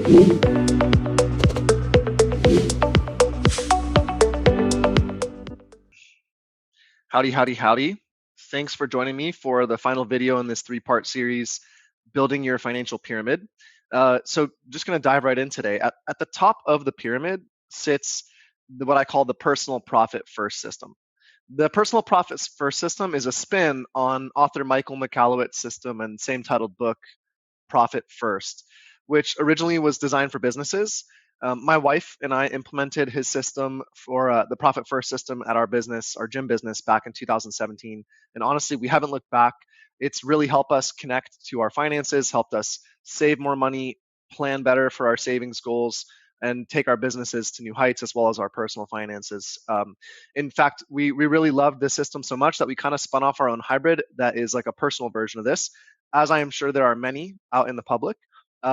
Howdy, howdy, howdy. Thanks for joining me for the final video in this three-part series, Building Your Financial Pyramid. So just going to dive right in today. At the top of the pyramid sits what I call the personal profit first system. The personal profit first system is a spin on author Michael Michalowicz's system and same titled book, Profit First, which originally was designed for businesses. My wife and I implemented his system for the Profit First system at our business, our gym business, back in 2017. And honestly, we haven't looked back. It's really helped us connect to our finances, helped us save more money, plan better for our savings goals, and take our businesses to new heights as well as our personal finances. In fact, we really loved this system so much that we kind of spun off our own hybrid that is like a personal version of this, as I am sure there are many out in the public.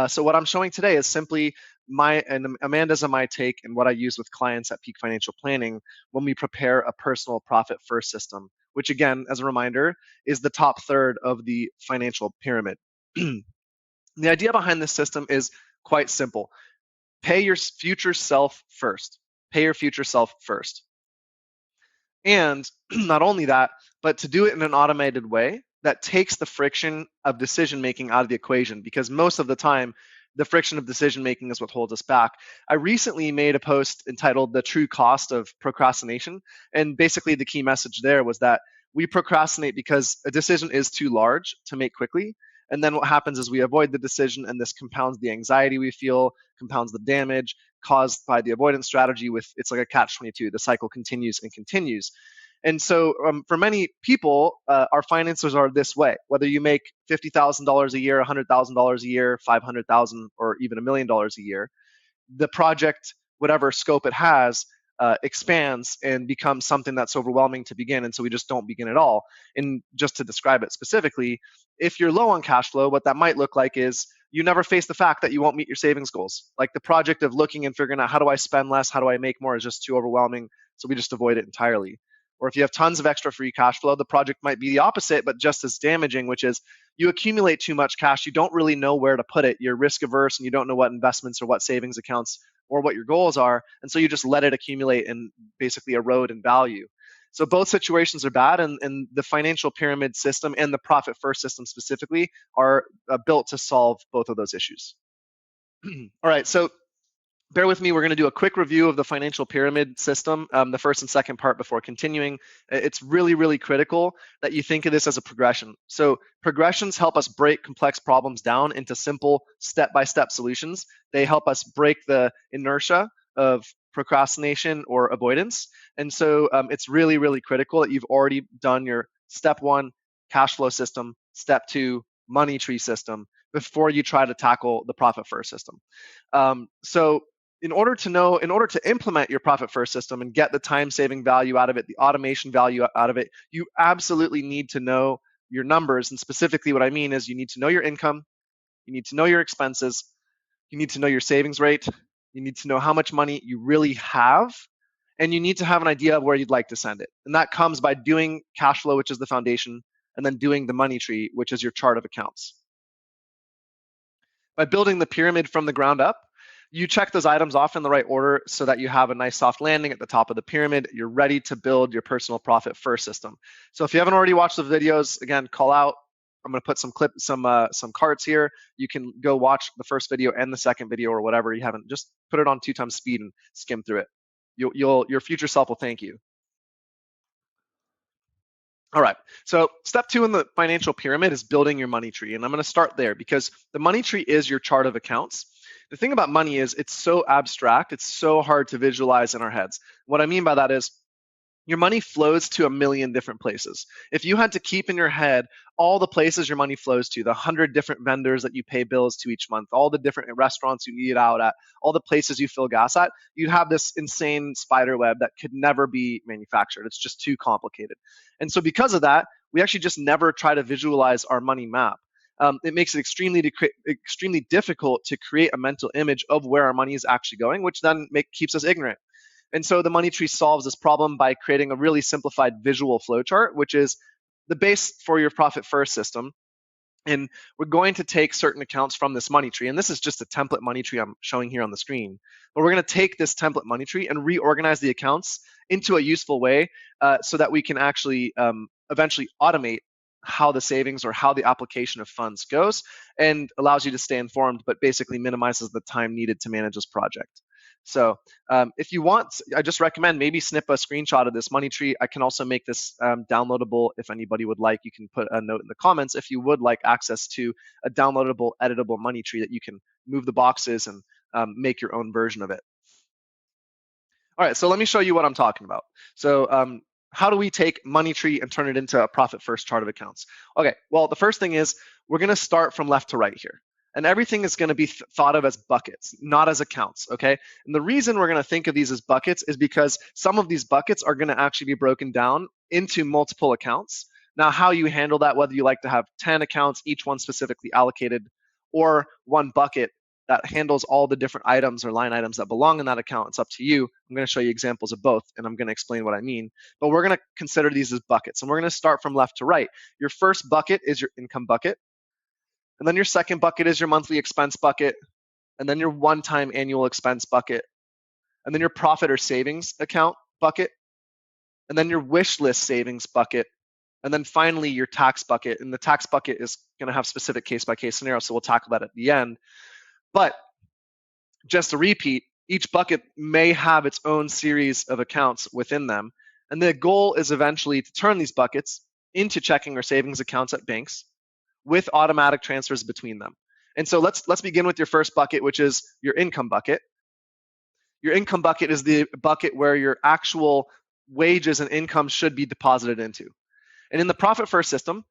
So what I'm showing today is simply my and Amanda's and my take and what I use with clients at Peak Financial Planning when we prepare a personal profit first system, which again, as a reminder, is the top third of the financial pyramid. The idea behind this system is quite simple. Pay your future self first. Pay your future self first. And not only that, but to do it in an automated way that takes the friction of decision making out of the equation, because most of the time, the friction of decision making is what holds us back. I recently made a post entitled The True Cost of Procrastination. And basically, the key message there was that we procrastinate because a decision is too large to make quickly. And then what happens is we avoid the decision, and this compounds the anxiety we feel, compounds the damage caused by the avoidance strategy. It's like a catch-22. The cycle continues and continues. And so for many people, our finances are this way. Whether you make $50,000 a year, $100,000 a year, $500,000, or even $1 million a year, the project, whatever scope it has, expands and becomes something that's overwhelming to begin. And so we just don't begin at all. And just to describe it specifically, if you're low on cash flow, what that might look like is you never face the fact that you won't meet your savings goals. Like the project of looking and figuring out how do I spend less, how do I make more is just too overwhelming. So we just avoid it entirely. Or if you have tons of extra free cash flow, the project might be the opposite, but just as damaging, which is you accumulate too much cash. You don't really know where to put it. You're risk averse and you don't know what investments or what savings accounts or what your goals are. And so you just let it accumulate and basically erode in value. So both situations are bad, and the financial pyramid system and the profit first system specifically are built to solve both of those issues. All right, so bear with me. We're going to do a quick review of the financial pyramid system, the first and second part before continuing. It's really, really critical that you think of this as a progression. So progressions help us break complex problems down into simple step-by-step solutions. They help us break the inertia of procrastination or avoidance. And so it's really, really critical that you've already done your step one, cash flow system, step two, money tree system, before you try to tackle the profit first system. So in order to implement your profit first system and get the time saving value out of it, the automation value out of it, you absolutely need to know your numbers. And specifically what I mean is you need to know your income, you need to know your expenses, you need to know your savings rate, you need to know how much money you really have, and you need to have an idea of where you'd like to send it. And that comes by doing cash flow, which is the foundation, and then doing the money tree, which is your chart of accounts. By building the pyramid from the ground up, you check those items off in the right order so that you have a nice soft landing at the top of the pyramid. You're ready to build your personal profit first system. So if you haven't already watched the videos, again, call out. I'm going to put some cards here. You can go watch the first video and the second video or whatever you haven't. Just put it on 2x speed and skim through it. Your future self will thank you. All right, so step two in the financial pyramid is building your money tree. And I'm going to start there because the money tree is your chart of accounts. The thing about money is it's so abstract, it's so hard to visualize in our heads. What I mean by that is your money flows to a million different places. If you had to keep in your head all the places your money flows to, the 100 different vendors that you pay bills to each month, all the different restaurants you eat out at, all the places you fill gas at, you'd have this insane spider web that could never be manufactured. It's just too complicated. And so because of that, we actually just never try to visualize our money map. It makes it extremely difficult to create a mental image of where our money is actually going, which then keeps us ignorant. And so the money tree solves this problem by creating a really simplified visual flowchart, which is the base for your profit first system. And we're going to take certain accounts from this money tree. And this is just a template money tree I'm showing here on the screen. But we're going to take this template money tree and reorganize the accounts into a useful way so that we can actually eventually automate how the savings or how the application of funds goes, and allows you to stay informed, but basically minimizes the time needed to manage this project. So if you want, I just recommend maybe snip a screenshot of this money tree. I can also make this downloadable if anybody would like. You can put a note in the comments if you would like access to a downloadable, editable money tree that you can move the boxes and make your own version of it. All right, so let me show you what I'm talking about. So how do we take money tree and turn it into a profit first chart of accounts? Okay, well, the first thing is we're going to start from left to right here. And everything is going to be thought of as buckets, not as accounts, okay? And the reason we're going to think of these as buckets is because some of these buckets are going to actually be broken down into multiple accounts. Now, how you handle that, whether you like to have 10 accounts, each one specifically allocated, or one bucket that handles all the different items or line items that belong in that account, it's up to you. I'm going to show you examples of both, and I'm going to explain what I mean. But we're going to consider these as buckets, and we're going to start from left to right. Your first bucket is your income bucket. And then your second bucket is your monthly expense bucket, and then your one-time annual expense bucket, and then your profit or savings account bucket, and then your wish list savings bucket, and then finally your tax bucket. And the tax bucket is going to have specific case-by-case scenarios, so we'll tackle that at the end. But just to repeat, each bucket may have its own series of accounts within them, and the goal is eventually to turn these buckets into checking or savings accounts at banks with automatic transfers between them. And so let's begin with your first bucket, which is your income bucket. Your income bucket is the bucket where your actual wages and income should be deposited into. And in the profit first system,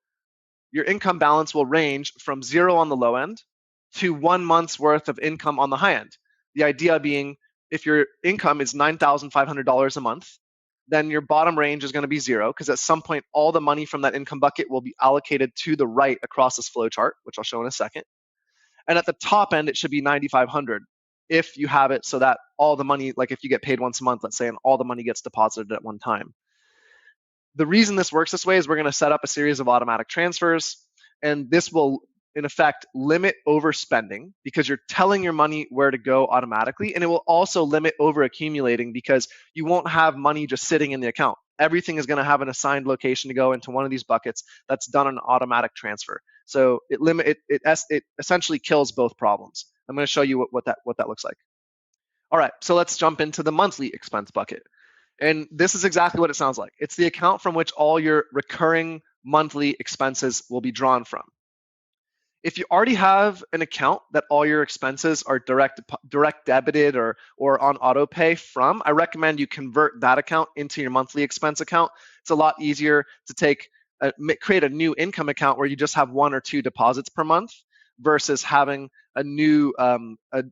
your income balance will range from 0 on the low end to 1 month's worth of income on the high end. The idea being, if your income is $9,500 a month, then your bottom range is going to be 0, because at some point all the money from that income bucket will be allocated to the right across this flow chart, which I'll show in a second. And at the top end, it should be 9,500 if you have it so that all the money, like if you get paid once a month, let's say, and all the money gets deposited at one time. The reason this works this way is we're going to set up a series of automatic transfers, and this will in effect limit overspending because you're telling your money where to go automatically, and it will also limit over accumulating because you won't have money just sitting in the account. Everything is going to have an assigned location to go into one of these buckets that's done an automatic transfer. So it essentially kills both problems. I'm going to show you what that looks like. All right, so let's jump into the monthly expense bucket. And this is exactly what it sounds like. It's the account from which all your recurring monthly expenses will be drawn from. If you already have an account that all your expenses are direct debited or on auto pay from, I recommend you convert that account into your monthly expense account. It's a lot easier to create a new income account where you just have 1 or 2 deposits per month versus having a new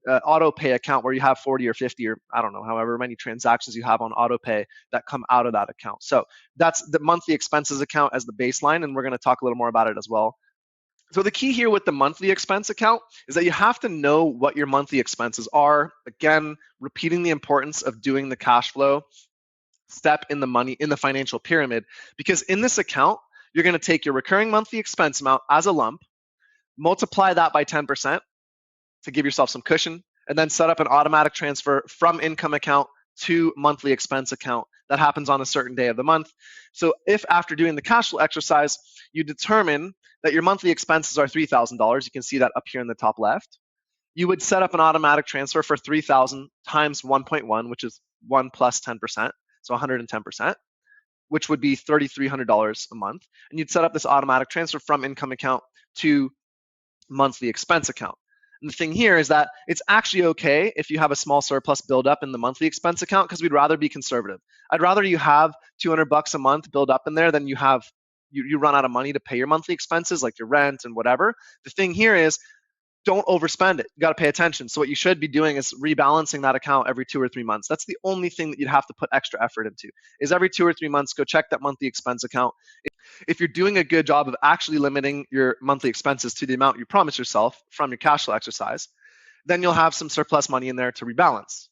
auto pay account where you have 40 or 50 or I don't know, however many transactions you have on auto pay that come out of that account. So that's the monthly expenses account as the baseline, and we're going to talk a little more about it as well. So the key here with the monthly expense account is that you have to know what your monthly expenses are. Again, repeating the importance of doing the cash flow step in the financial pyramid, because in this account, you're going to take your recurring monthly expense amount as a lump, multiply that by 10% to give yourself some cushion, and then set up an automatic transfer from income account to monthly expense account that happens on a certain day of the month. So if after doing the cash flow exercise, you determine that your monthly expenses are $3,000, you can see that up here in the top left, you would set up an automatic transfer for 3,000 times 1.1, which is 1 plus 10%, so 110%, which would be $3,300 a month. And you'd set up this automatic transfer from income account to monthly expense account. And the thing here is that it's actually okay if you have a small surplus build up in the monthly expense account, because we'd rather be conservative. I'd rather you have $200 a month build up in there than you have you run out of money to pay your monthly expenses like your rent and whatever. The thing here is don't overspend it. You got to pay attention. So what you should be doing is rebalancing that account every 2 or 3 months. That's the only thing that you'd have to put extra effort into, is every 2 or 3 months, go check that monthly expense account. If you're doing a good job of actually limiting your monthly expenses to the amount you promised yourself from your cash flow exercise, then you'll have some surplus money in there to rebalance.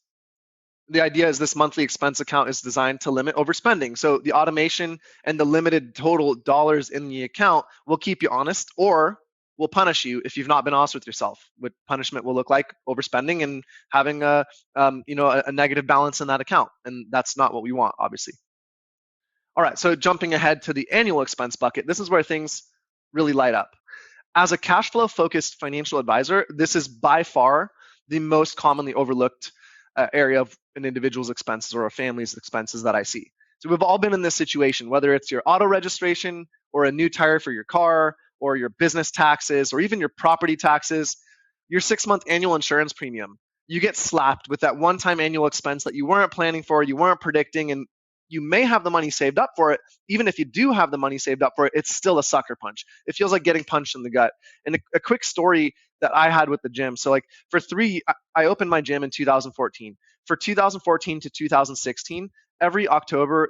The idea is this monthly expense account is designed to limit overspending. So the automation and the limited total dollars in the account will keep you honest, or will punish you if you've not been honest with yourself. What punishment will look like overspending and having a negative balance in that account, and that's not what we want, obviously. All right, so jumping ahead to the annual expense bucket, this is where things really light up. As a cash flow focused financial advisor, this is by far the most commonly overlooked area of an individual's expenses or a family's expenses that I see. So we've all been in this situation, whether it's your auto registration or a new tire for your car or your business taxes or even your property taxes, your 6-month annual insurance premium. You get slapped with that one-time annual expense that you weren't planning for, you weren't predicting, and you may have the money saved up for it. Even if you do have the money saved up for it, it's still a sucker punch. It feels like getting punched in the gut. And a quick story that I had with the gym. So like I opened my gym in 2014. For 2014 to 2016, every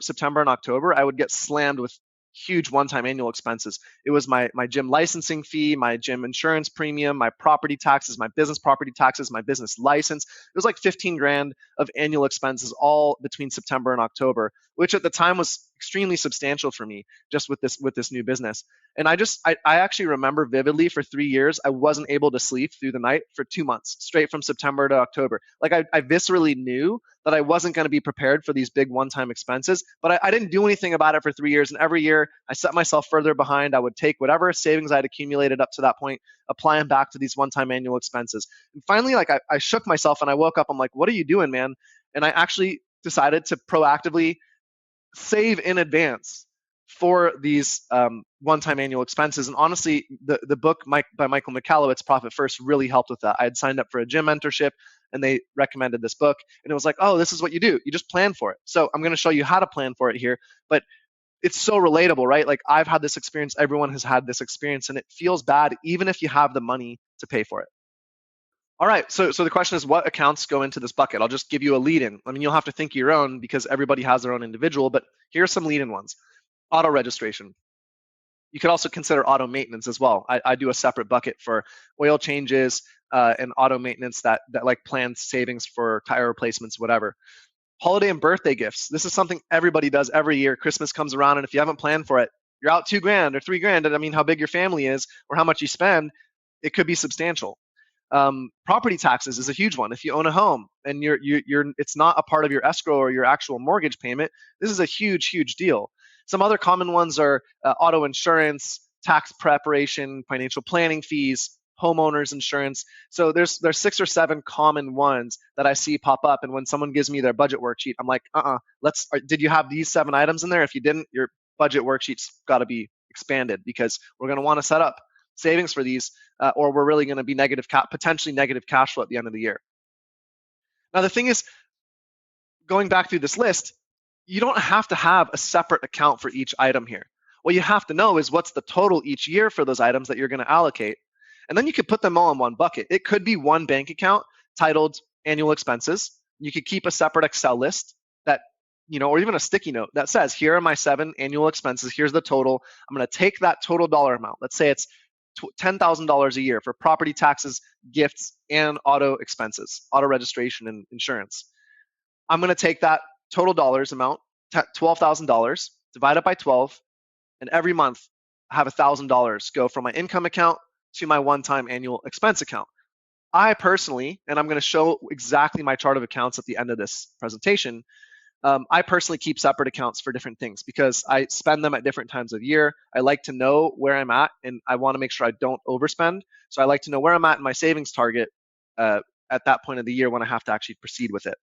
September and October, I would get slammed with huge one-time annual expenses. It was my gym licensing fee, my gym insurance premium, my property taxes, my business property taxes, my business license. It was like 15 grand of annual expenses all between September and October, which at the time was extremely substantial for me just with this new business. And I actually remember vividly for 3 years, I wasn't able to sleep through the night for 2 months, straight from September to October. Like I viscerally knew that I wasn't going to be prepared for these big one-time expenses, but I didn't do anything about it for 3 years. And every year I set myself further behind. I would take whatever savings I'd accumulated up to that point, apply them back to these one-time annual expenses. And finally, like I shook myself and I woke up. I'm like, what are you doing, man? And I actually decided to proactively save in advance for these one-time annual expenses. And honestly, the book by Michael Michalowicz, Profit First, really helped with that. I had signed up for a gym mentorship and they recommended this book. And it was like, oh, this is what you do. You just plan for it. So I'm going to show you how to plan for it here. But it's so relatable, right? Like I've had this experience. Everyone has had this experience and it feels bad even if you have the money to pay for it. All right, so the question is, what accounts go into this bucket? I'll just give you a lead-in. I mean, you'll have to think of your own because everybody has their own individual, but here are some lead-in ones. Auto registration. You could also consider auto maintenance as well. I do a separate bucket for oil changes and auto maintenance that like planned savings for tire replacements, whatever. Holiday and birthday gifts. This is something everybody does every year. Christmas comes around, and if you haven't planned for it, you're out $2 grand or $3 grand. And I mean, how big your family is or how much you spend, it could be substantial. Property taxes is a huge one. If you own a home and it's not a part of your escrow or your actual mortgage payment, this is a huge deal. Some other common ones are auto insurance, tax preparation, financial planning fees, homeowners insurance. So there's 6 or 7 common ones that I see pop up. And when someone gives me their budget worksheet, I'm like, did you have these 7 items in there? If you didn't, your budget worksheet's got to be expanded because we're going to want to set up savings for these, or we're really going to be potentially negative cash flow at the end of the year. Now, the thing is, going back through this list, you don't have to have a separate account for each item here. What you have to know is what's the total each year for those items that you're going to allocate. And then you could put them all in one bucket. It could be one bank account titled annual expenses. You could keep a separate Excel list that, or even a sticky note that says, here are my 7 annual expenses. Here's the total. I'm going to take that total dollar amount. Let's say it's $10,000 a year for property taxes, gifts, and auto expenses, auto registration and insurance. I'm going to take that total dollars amount, $12,000, divide it by 12, and every month have $1,000 go from my income account to my one-time annual expense account. I personally, and I'm going to show exactly my chart of accounts at the end of this presentation, I personally keep separate accounts for different things because I spend them at different times of year. I like to know where I'm at, and I want to make sure I don't overspend. So I like to know where I'm at in my savings target at that point of the year when I have to actually proceed with it.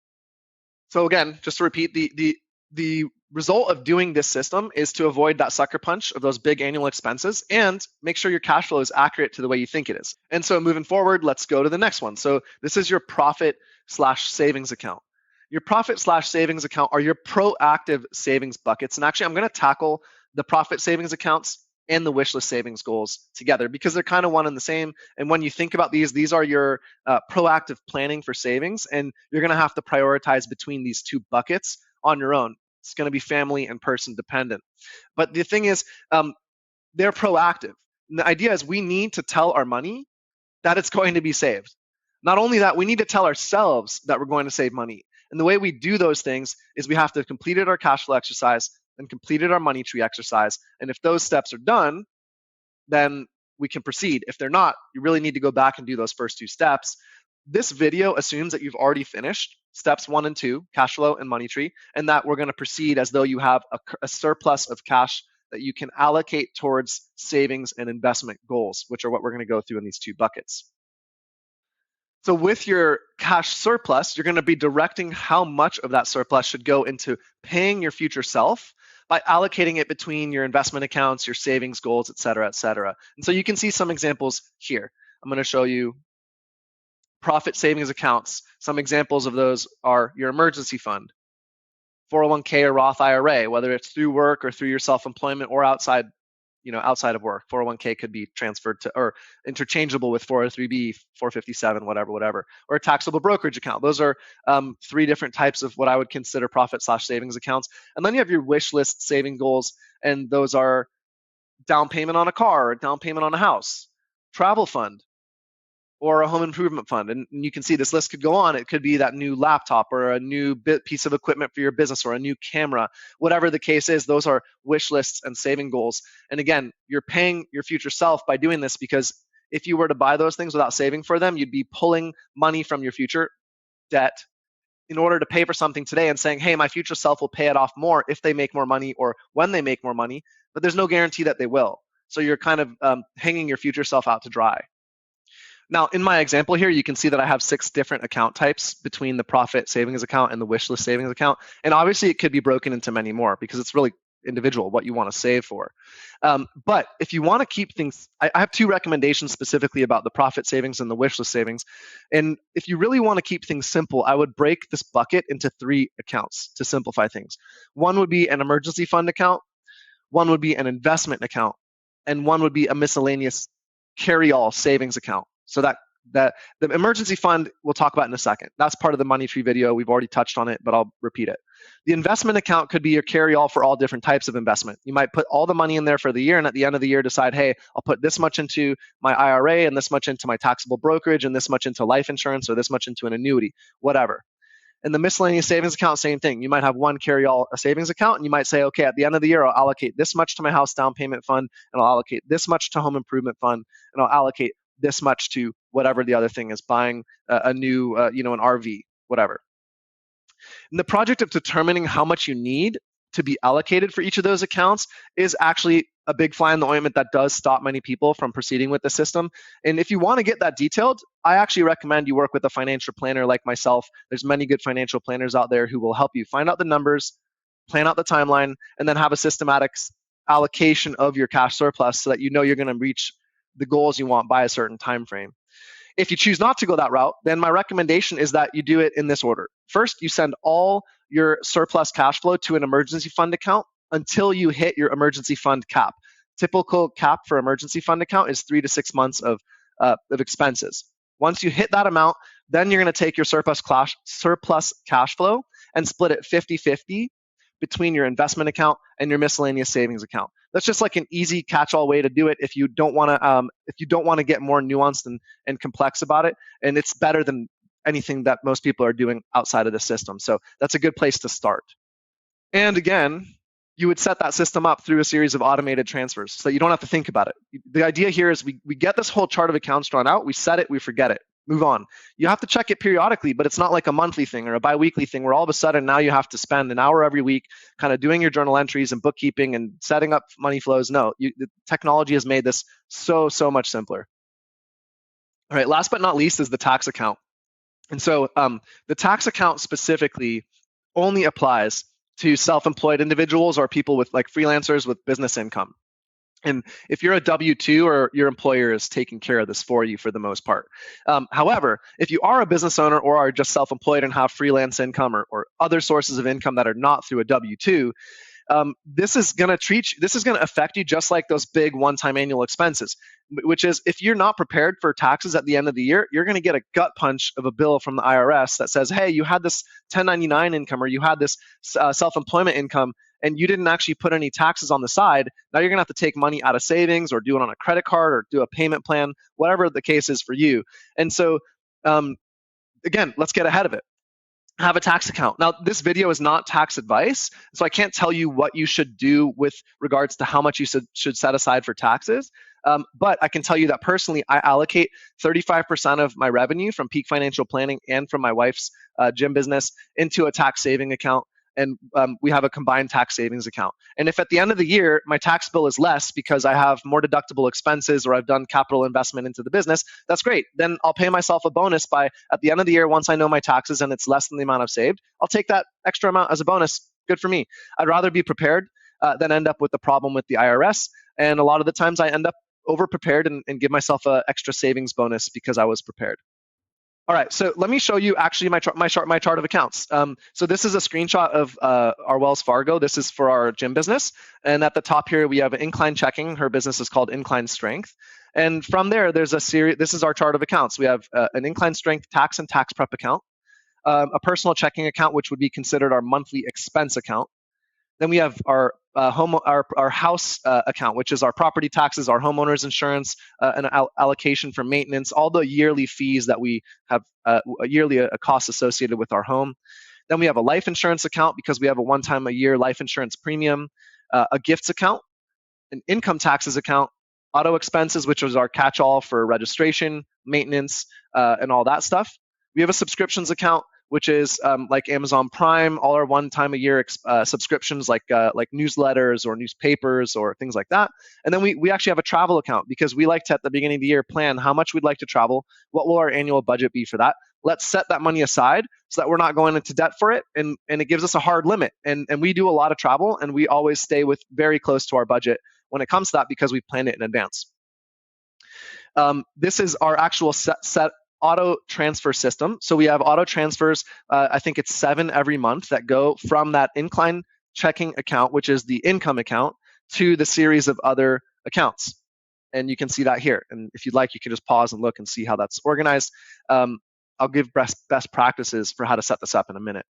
So again, just to repeat, the result of doing this system is to avoid that sucker punch of those big annual expenses and make sure your cash flow is accurate to the way you think it is. And so moving forward, let's go to the next one. So this is your profit/savings account. Your profit/savings account are your proactive savings buckets. And actually, I'm going to tackle the profit savings accounts and the wish list savings goals together because they're kind of one and the same. And when you think about these are your proactive planning for savings, and you're going to have to prioritize between these 2 buckets on your own. It's going to be family and person dependent. But the thing is, they're proactive. And the idea is we need to tell our money that it's going to be saved. Not only that, we need to tell ourselves that we're going to save money. And the way we do those things is we have to have completed our cash flow exercise and completed our money tree exercise. And if those steps are done, then we can proceed. If they're not, you really need to go back and do those first 2 steps. This video assumes that you've already finished steps 1 and 2, cash flow and money tree, and that we're going to proceed as though you have a surplus of cash that you can allocate towards savings and investment goals, which are what we're going to go through in these 2 buckets. So with your cash surplus, you're going to be directing how much of that surplus should go into paying your future self by allocating it between your investment accounts, your savings goals, et cetera, et cetera. And so you can see some examples here. I'm going to show you profit savings accounts. Some examples of those are your emergency fund, 401k or Roth IRA, whether it's through work or through your self-employment or outside of work. 401k could be transferred to or interchangeable with 403b, 457, whatever, or a taxable brokerage account. Those are 3 different types of what I would consider profit/savings accounts. And then you have your wish list saving goals, and those are down payment on a car, or down payment on a house, travel fund, or a home improvement fund. And you can see this list could go on. It could be that new laptop or a new piece of equipment for your business or a new camera. Whatever the case is, those are wish lists and saving goals. And again, you're paying your future self by doing this, because if you were to buy those things without saving for them, you'd be pulling money from your future debt in order to pay for something today and saying, hey, my future self will pay it off more if they make more money or when they make more money, but there's no guarantee that they will. So you're kind of hanging your future self out to dry. Now, in my example here, you can see that I have 6 different account types between the profit savings account and the wish list savings account. And obviously, it could be broken into many more because it's really individual what you want to save for. But if you want to keep things, I have 2 recommendations specifically about the profit savings and the wish list savings. And if you really want to keep things simple, I would break this bucket into 3 accounts to simplify things. One would be an emergency fund account, one would be an investment account, and one would be a miscellaneous carry-all savings account. So that the emergency fund we'll talk about in a second. That's part of the money tree video. We've already touched on it, but I'll repeat it. The investment account could be your carry-all for all different types of investment. You might put all the money in there for the year, and at the end of the year decide, hey, I'll put this much into my IRA and this much into my taxable brokerage and this much into life insurance or this much into an annuity, whatever. And the miscellaneous savings account, same thing. You might have one carry-all a savings account, and you might say, okay, at the end of the year, I'll allocate this much to my house down payment fund, and I'll allocate this much to home improvement fund, and I'll allocate this much to whatever the other thing is, buying a new, an RV, whatever. And the project of determining how much you need to be allocated for each of those accounts is actually a big fly in the ointment that does stop many people from proceeding with the system. And if you want to get that detailed, I actually recommend you work with a financial planner like myself. There's many good financial planners out there who will help you find out the numbers, plan out the timeline, and then have a systematic allocation of your cash surplus so that you know you're going to reach the goals you want by a certain time frame. If you choose not to go that route, then my recommendation is that you do it in this order. First, you send all your surplus cash flow to an emergency fund account until you hit your emergency fund cap. Typical cap for emergency fund account is 3 to 6 months of expenses. Once you hit that amount, then you're going to take your surplus cash flow and split it 50-50 between your investment account and your miscellaneous savings account. That's just like an easy catch-all way to do it if you don't want to get more nuanced and complex about it. And it's better than anything that most people are doing outside of the system. So that's a good place to start. And again, you would set that system up through a series of automated transfers so that you don't have to think about it. The idea here is we get this whole chart of accounts drawn out, we set it, we forget it, move on. You have to check it periodically, but it's not like a monthly thing or a bi-weekly thing where all of a sudden now you have to spend an hour every week kind of doing your journal entries and bookkeeping and setting up money flows. No, the technology has made this so much simpler. All right, last but not least is the tax account. And so the tax account specifically only applies to self-employed individuals or people with like freelancers with business income. And if you're a W-2 or your employer is taking care of this for you for the most part. However, if you are a business owner or are just self-employed and have freelance income or other sources of income that are not through a W-2, this is going to affect you just like those big one-time annual expenses, which is if you're not prepared for taxes at the end of the year, you're going to get a gut punch of a bill from the IRS that says, hey, you had this 1099 income or you had this self-employment income and you didn't actually put any taxes on the side. Now you're going to have to take money out of savings or do it on a credit card or do a payment plan, whatever the case is for you. And so, again, let's get ahead of it. Have a tax account. Now, this video is not tax advice, so I can't tell you what you should do with regards to how much you should set aside for taxes. But I can tell you that personally, I allocate 35% of my revenue from Peak Financial Planning and from my wife's gym business into a tax saving account. And we have a combined tax savings account. And if at the end of the year my tax bill is less because I have more deductible expenses or I've done capital investment into the business, that's great. Then I'll pay myself a bonus by at the end of the year, once I know my taxes and it's less than the amount I've saved, I'll take that extra amount as a bonus. Good for me. I'd rather be prepared than end up with the problem with the IRS. And a lot of the times I end up over prepared and give myself an extra savings bonus because I was prepared. All right, so let me show you actually my chart of accounts. So this is a screenshot of our Wells Fargo. This is for our gym business, and at the top here we have Incline Checking. Her business is called Incline Strength, and from there there's a series. This is our chart of accounts. We have an Incline Strength tax and tax prep account, a personal checking account, which would be considered our monthly expense account. Then we have our our house account, which is our property taxes, our homeowners insurance, an allocation for maintenance, all the yearly fees that we have, yearly a cost associated with our home. Then we have a life insurance account because we have a one-time a year life insurance premium, a gifts account, an income taxes account, auto expenses, which was our catch-all for registration, maintenance, and all that stuff. We have a subscriptions account, which is like Amazon Prime, all our one-time a year subscriptions, like newsletters or newspapers or things like that. And then we actually have a travel account because we like to, at the beginning of the year, plan how much we'd like to travel, what will our annual budget be for that. Let's set that money aside so that we're not going into debt for it, and it gives us a hard limit. And we do a lot of travel, and we always stay with very close to our budget when it comes to that because we planned it in advance. This is our actual set auto transfer system. So we have auto transfers, I think it's 7 every month that go from that Incline checking account, which is the income account, to the series of other accounts. And you can see that here. And if you'd like, you can just pause and look and see how that's organized. I'll give best practices for how to set this up in a minute.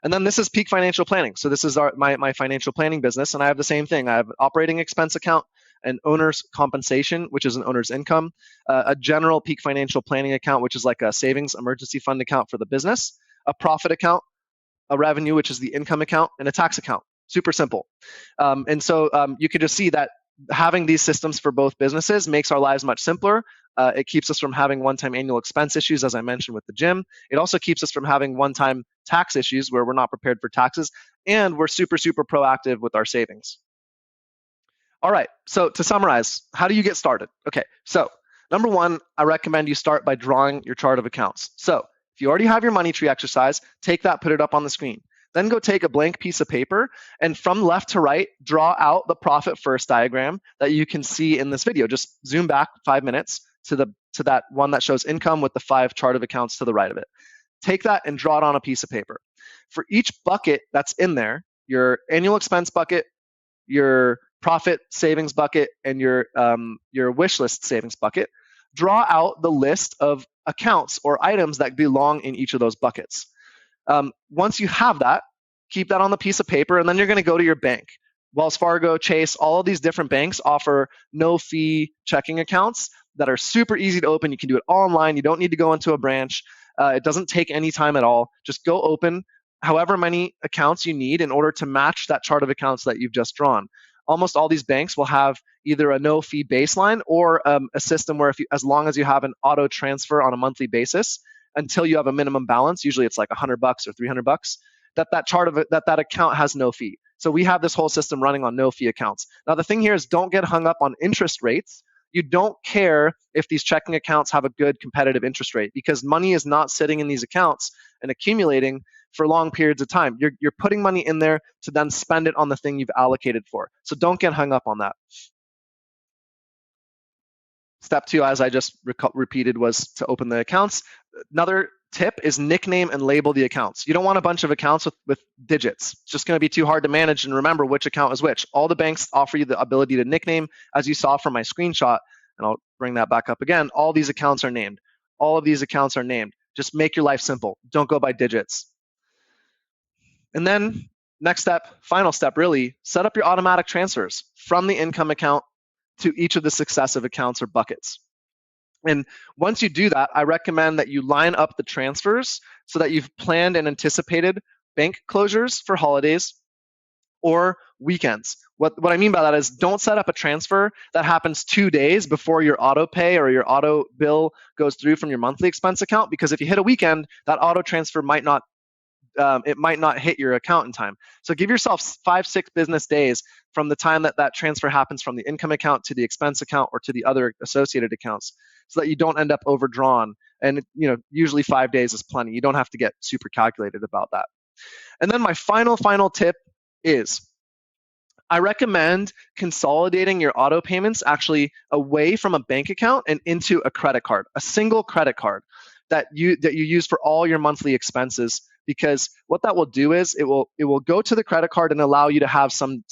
And then this is Peak Financial Planning. So this is my financial planning business, and I have the same thing. I have an operating expense account, an owner's compensation, which is an owner's income, a general Peak Financial Planning account, which is like a savings emergency fund account for the business, a profit account, a revenue, which is the income account, and a tax account. Super simple. And so you can just see that having these systems for both businesses makes our lives much simpler. It keeps us from having one-time annual expense issues, as I mentioned with the gym. It also keeps us from having one-time tax issues where we're not prepared for taxes, and we're super proactive with our savings. All right, so to summarize, how do you get started? Okay, so number one, I recommend you start by drawing your chart of accounts. So if you already have your money tree exercise, take that, put it up on the screen. Then go take a blank piece of paper and from left to right, draw out the profit first diagram that you can see in this video. Just zoom back 5 minutes to that one that shows income with the 5 chart of accounts to the right of it. Take that and draw it on a piece of paper. For each bucket that's in there, your annual expense bucket, your profit savings bucket, and your wish list savings bucket, draw out the list of accounts or items that belong in each of those buckets. Once you have that, keep that on the piece of paper, and then you're going to go to your bank. Wells Fargo, Chase, all of these different banks offer no-fee checking accounts that are super easy to open. You can do it all online. You don't need to go into a branch. It doesn't take any time at all. Just go open however many accounts you need in order to match that chart of accounts that you've just drawn. Almost all these banks will have either a no-fee baseline or a system where as long as you have an auto transfer on a monthly basis, until you have a minimum balance, usually it's like $100 or $300, that account has no fee. So we have this whole system running on no fee accounts. Now the thing here is, don't get hung up on interest rates. You don't care if these checking accounts have a good competitive interest rate, because money is not sitting in these accounts and accumulating for long periods of time. You're putting money in there to then spend it on the thing you've allocated for. So don't get hung up on that. Step 2, as I just repeated, was to open the accounts. Another tip is nickname and label the accounts. You don't want a bunch of accounts with digits. It's just going to be too hard to manage and remember which account is which. All the banks offer you the ability to nickname, as you saw from my screenshot, and I'll bring that back up again. All these accounts are named. All of these accounts are named. Just make your life simple. Don't go by digits. And then next step, final step really, set up your automatic transfers from the income account to each of the successive accounts or buckets. And once you do that, I recommend that you line up the transfers so that you've planned and anticipated bank closures for holidays, or weekends. What I mean by that is don't set up a transfer that happens 2 days before your auto pay or your auto bill goes through from your monthly expense account, because if you hit a weekend, that auto transfer might not hit your account in time. So give yourself 5-6 business days from the time that that transfer happens from the income account to the expense account or to the other associated accounts, so that you don't end up overdrawn. And usually 5 days is plenty. You don't have to get super calculated about that. And then my final tip is I recommend consolidating your auto payments actually away from a bank account and into a credit card, a single credit card that you use for all your monthly expenses. Because what that will do is it will go to the credit card and allow you to have some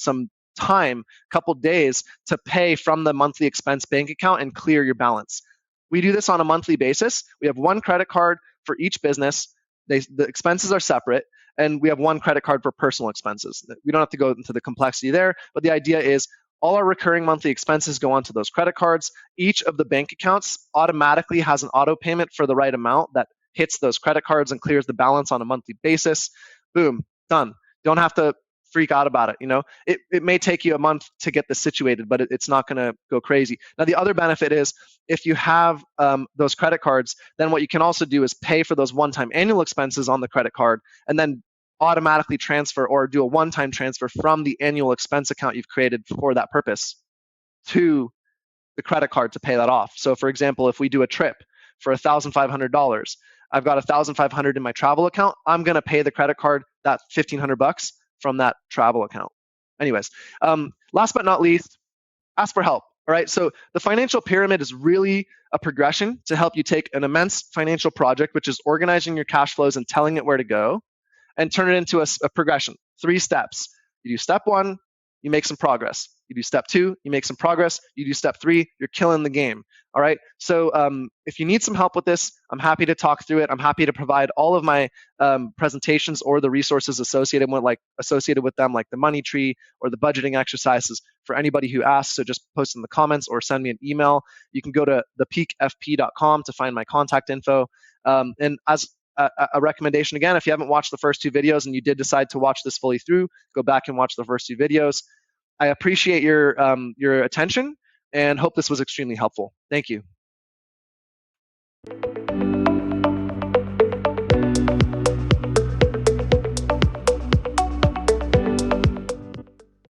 time, couple days, to pay from the monthly expense bank account and clear your balance. We do this on a monthly basis. We have one credit card for each business. The expenses are separate, and we have one credit card for personal expenses. We don't have to go into the complexity there, but the idea is all our recurring monthly expenses go onto those credit cards. Each of the bank accounts automatically has an auto payment for the right amount that hits those credit cards and clears the balance on a monthly basis. Boom, done. Don't have to freak out about it. It may take you a month to get this situated, but it's not going to go crazy. Now, the other benefit is if you have those credit cards, then what you can also do is pay for those one-time annual expenses on the credit card and then automatically transfer or do a one-time transfer from the annual expense account you've created for that purpose to the credit card to pay that off. So for example, if we do a trip for $1,500, I've got $1,500 in my travel account. I'm going to pay the credit card that $1,500 from that travel account. Anyways, last but not least, ask for help. All right. So the financial pyramid is really a progression to help you take an immense financial project, which is organizing your cash flows and telling it where to go, and turn it into a progression. 3 steps. You do step 1, you make some progress. You do step 2, you make some progress. You do step 3, you're killing the game. All right. So if you need some help with this, I'm happy to talk through it. I'm happy to provide all of my presentations or the resources associated with them, like the money tree or the budgeting exercises, for anybody who asks. So just post in the comments or send me an email. You can go to thepeakfp.com to find my contact info. And as a recommendation again, if you haven't watched the first 2 videos and you did decide to watch this fully through, go back and watch the first 2 videos. I appreciate your attention and hope this was extremely helpful. Thank you.